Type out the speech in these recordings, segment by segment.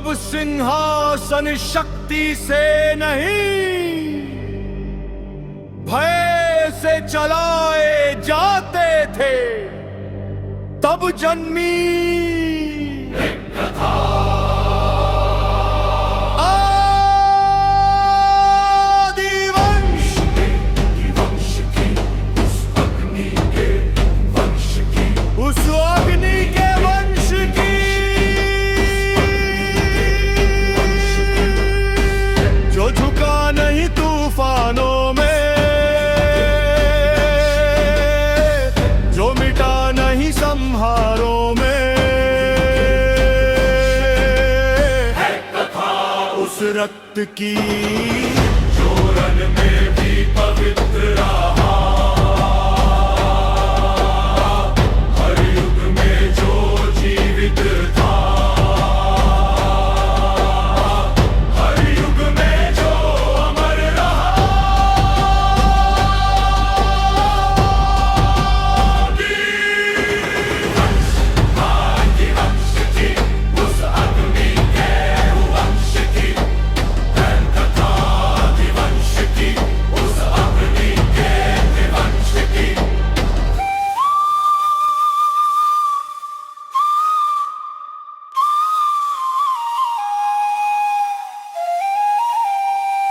अब सिंहासन शक्ति से नहीं, भय से चलाए जाते थे, तब जन्मी संहारों में है कथा उस रक्त की, जो रण में भी पवित्र रहा, हर युग में जो जीवित था, हर युग में जो अमर रहा।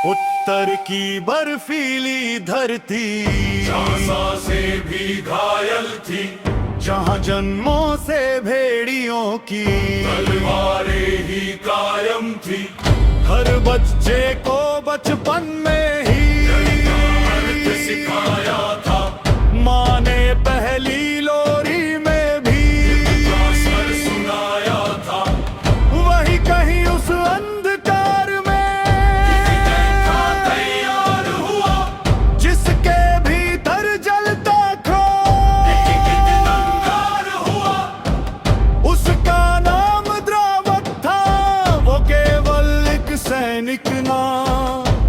उत्तर की बर्फीली धरती से भी घायल थी, जहाँ जन्मों से भेड़ियों की तलवारें ही कायम थी। हर बच्चे को बचपन में ही सिखाया था, माँ ने पहली लोरी में भी सुनाया था। वही कहीं उस अंधकार में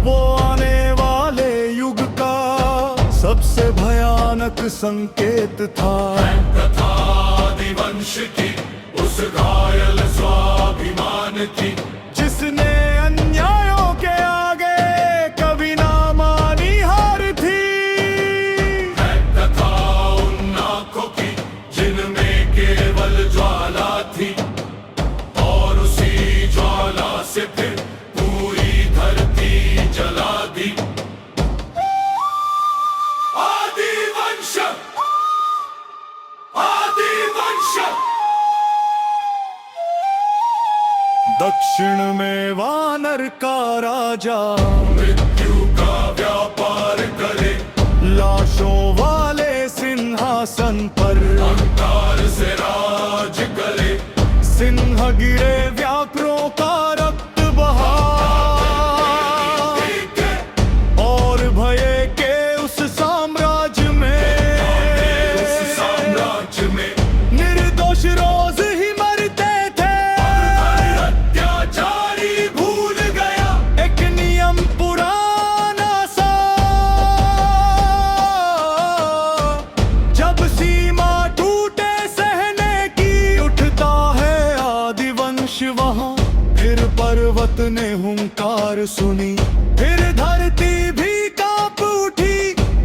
वो आने वाले युग का सबसे भयानक संकेत था। कथा आदिवंश की उस घायल स्वाभिमान की, जिसने अन्यायों के आगे कभी ना मानी हार थी। कथा उन आंखों की जिनमें केवल ज्वाला थी, और उसी ज्वाला से फिर जला दी। आदिवंश, आदिवंश। दक्षिण में वानर का राजा मृत्यु का व्यापार करे, लाशों वाले सिंहासन पर अहंकार से राज करे। सिंह गिरे व्याघ्रों का रक्त बहा, निर्दोष रोज ही मरते थे। अत्याचारी भूल गया एक नियम पुराना सा, जब सीमा टूटे सहने की, उठता है आदिवंश वहां। फिर पर्वत ने हुंकार सुनी, फिर धरती भी कांप उठी,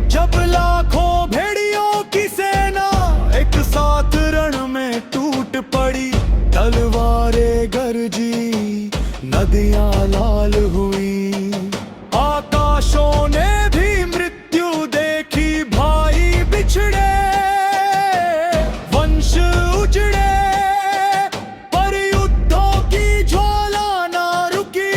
जब लाखों भेड़ियों की सेना एक साथ रण में टूट पड़ी। तलवारें गरजी, नदियां लाल हुई, आकाशों ने भी मृत्यु देखी। भाई बिछड़े, वंश उजड़े, पर युद्धों की ज्वाला ना रुकी।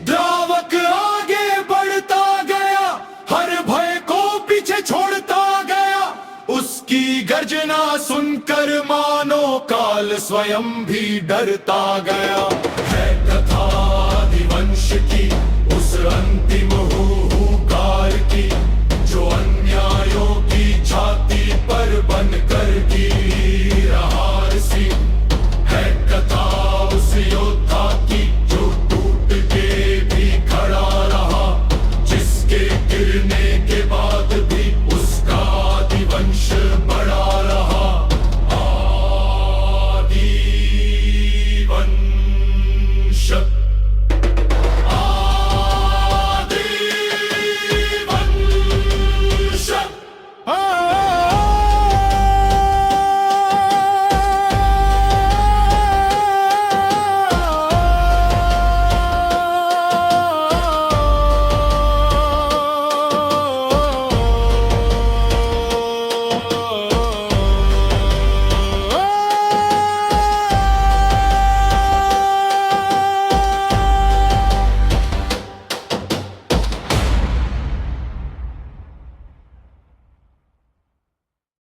द्रावक आगे बढ़ता गया, हर भय को पीछे छोड़ता गया। उसकी गर्जना सुनकर मानो काल स्वयं भी डरता गया।